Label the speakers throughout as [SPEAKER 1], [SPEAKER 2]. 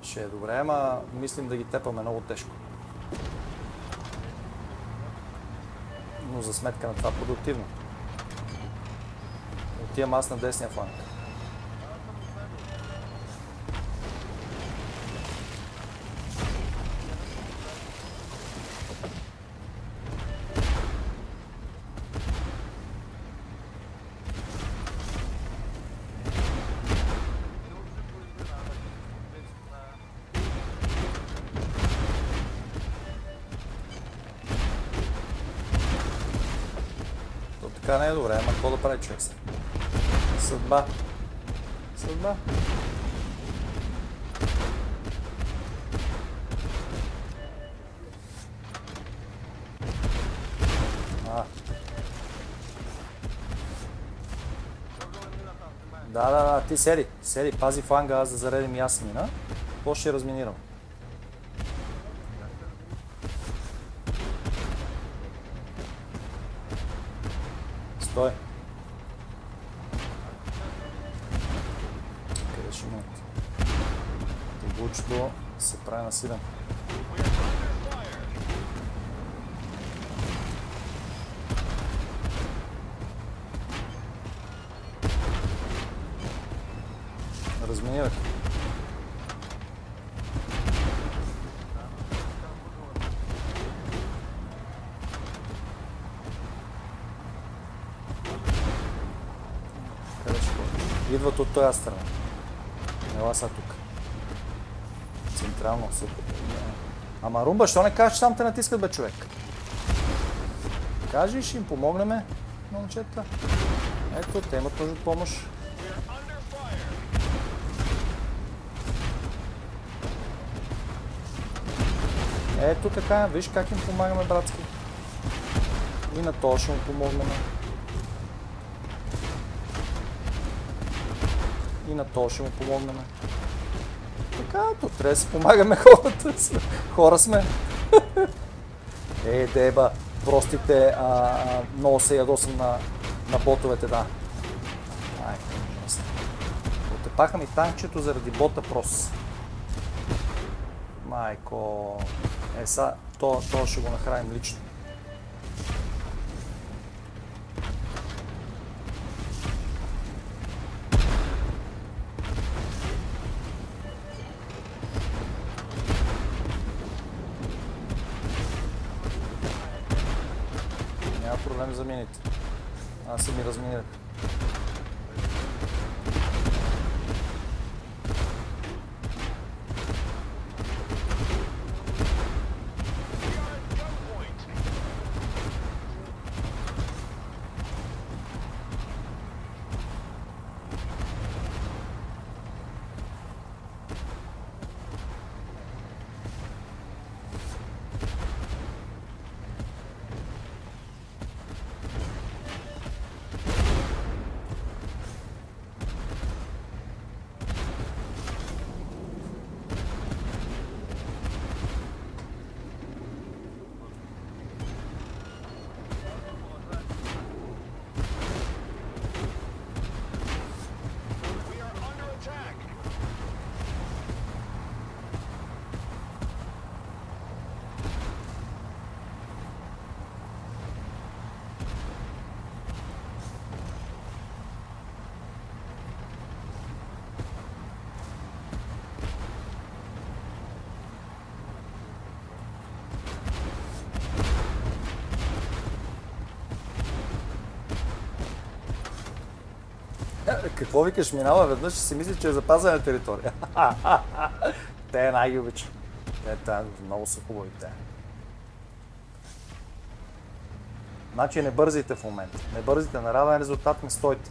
[SPEAKER 1] Ще е добре, ама мислим да ги тепаме много тежко. Но за сметка на това продуктивно. Отивам аз на десния фланг. Така не е добре, ама какво да прави човек се? Съдба. Съдба. Да, ти седи, пази фланга, аз да заредим и аз мина. Какво ще разминирам? Стой. Къде ще минат? Тъглучето се прави на 7. Разминирах. Идват от тази страна. Ела са тук. Централно са тук. Ама Румба, що не кажеш, че там те натискат, бе, човек? Кажи и ще им помогнеме, момчета. Ето, те имат нужда от помощ. Ето така, виж как им помагаме, братски. И на то ще му помогнем. И на то ще му помогнем. Така, то трябва да си помагаме хората. Хора сме. Деба, простите, много се ядосам на ботовете, да. Ай, отепаха ми танчето заради бота прос. Майко. Са, то ще го нахраним лично. Няма проблем за мините. Аз се ми разминирах. Какво викаш, минава веднъж, ще си мисли, че е запазена територия. Те най-ги обичам. Те много са хубави те. Значи не бързайте в момента. Не бързайте, на равен резултат не стойте.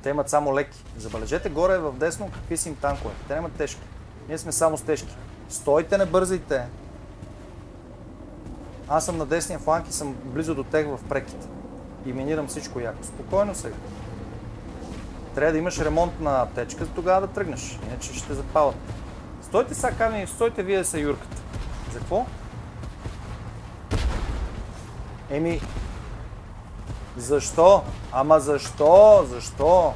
[SPEAKER 1] Те имат само леки. Забележете горе в десно какви са им танкове. Те имат тежки. Ние сме само с тежки. Стойте, не бързайте. Аз съм на десния фланг и съм близо до тех в преките. И минирам всичко яко. Спокойно сега. Трябва да имаш ремонт на аптечка, тогава да тръгнеш. Иначе ще запалят. Стойте сега, камени, стойте вие са юрката. За какво? Еми... Защо? Ама защо? Защо?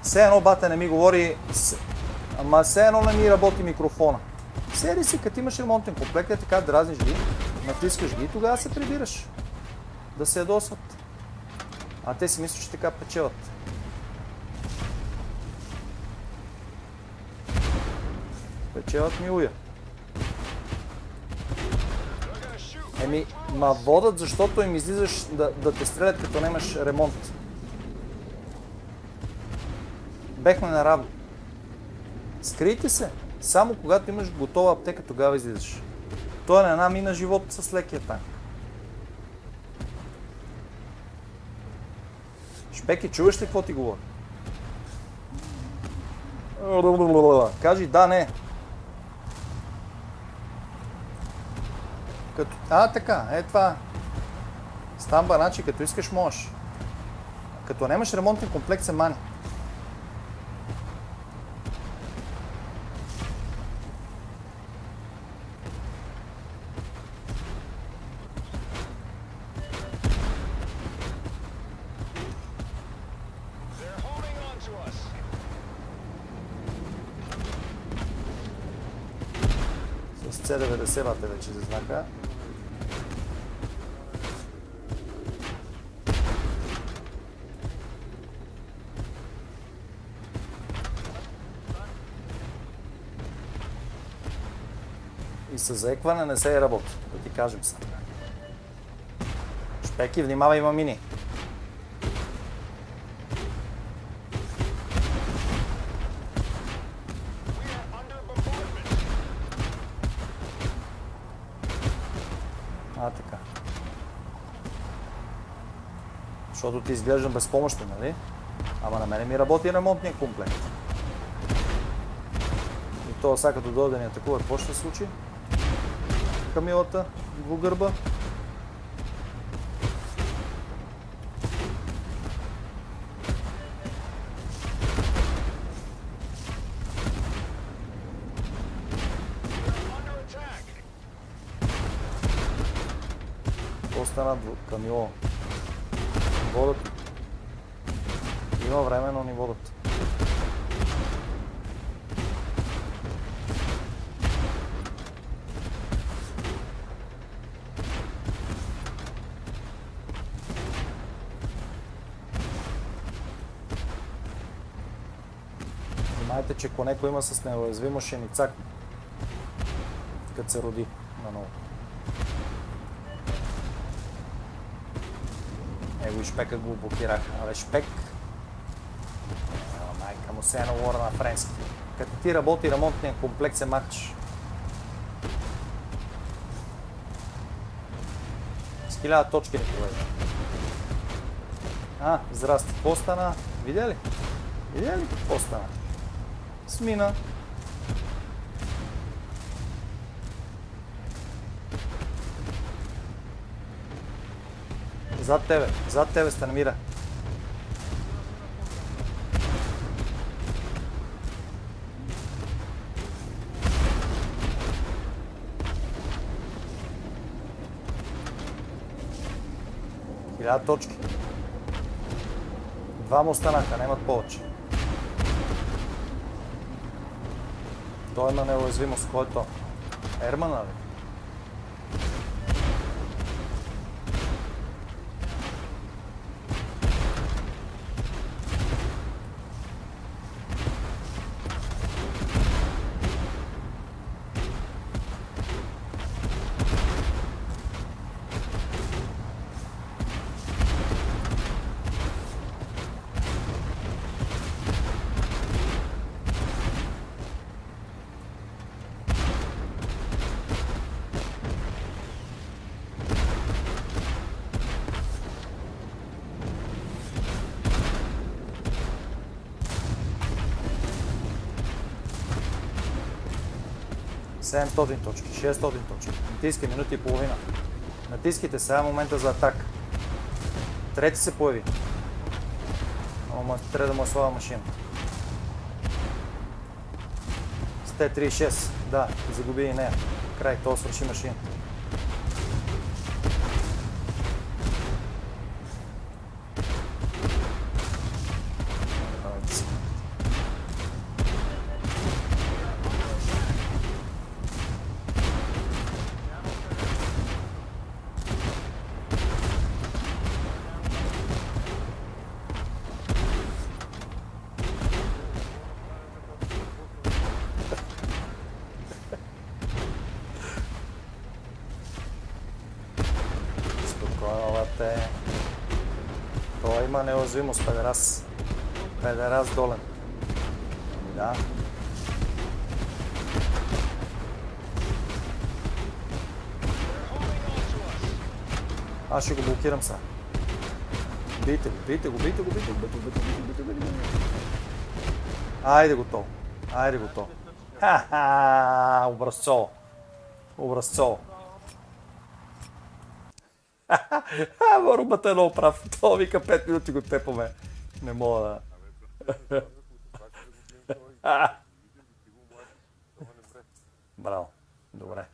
[SPEAKER 1] Все едно бата не ми говори... Ама все едно не ми работи микрофона. Сери си, като имаш ремонтен комплект, е така дразниш ги, натискаш ги и тогава се прибираш. Да се ядосват. А те си мислят, че така печелят. Печелят ми уя. Еми, ма водят, защото им излизаш да те стрелят, като нямаш ремонт. Бехме наравно. Скрийте се. Само когато имаш готова аптека, тогава излизаш. Той е на една мина живот с лекия танк. Шпеки, чуваш ли какво ти говори? Кажи да, не. Така, е това. Стамба, значи, като искаш можеш. Като нямаш ремонтен комплект, се мани. С C90 бате вече за знака. И със заекване не се работи, да ти кажем са. Шпеки, внимавай, има мини. Така. Защото ти изглеждам безпомощен, нали? Ама на мене ми работи ремонтния комплект. И то сега като дойде да ни атакува, какво ще се случи? Камилата, двугърба. Какво стана Камило? Водят. Има време, но ни водят. Знаете, че конеко има с неуязвимо ще ни цакне, като се роди наново. Его и Шпека го блокирах. Абе, Шпек... Майка му се е наговора на френски. Като ти работи ремонтния комплект, се махчиш. С 1000 точки не проведе. Здрасти. Какво стана? Видя ли? Видя ли какво стана? Смина. Зад тебе сте намира. Хиляда точки. Двама останаха, нямат повече. Той има неуязвимост, който Ермана ли? ...700 точки, 600 точки. Натиска минута и половина. Натискайте сега момента за атака. Трети се появи. Ама трябва да му слава машина. С Т-36. Да, загуби и нея. Край, то свърши машина. Има неуязвимост, педерас. Педерас долен. Да. Аз ще го блокирам сега. Бийте го, бийте го, бийте го, бийте го, бийте го, бийте го, бийте го, бийте го. Айде го то. Айде го то. Ха-ха, образцово. Образцово. Румата е много прав. Това вика 5 минути го тепаме. Не мога да... Браво. Добре.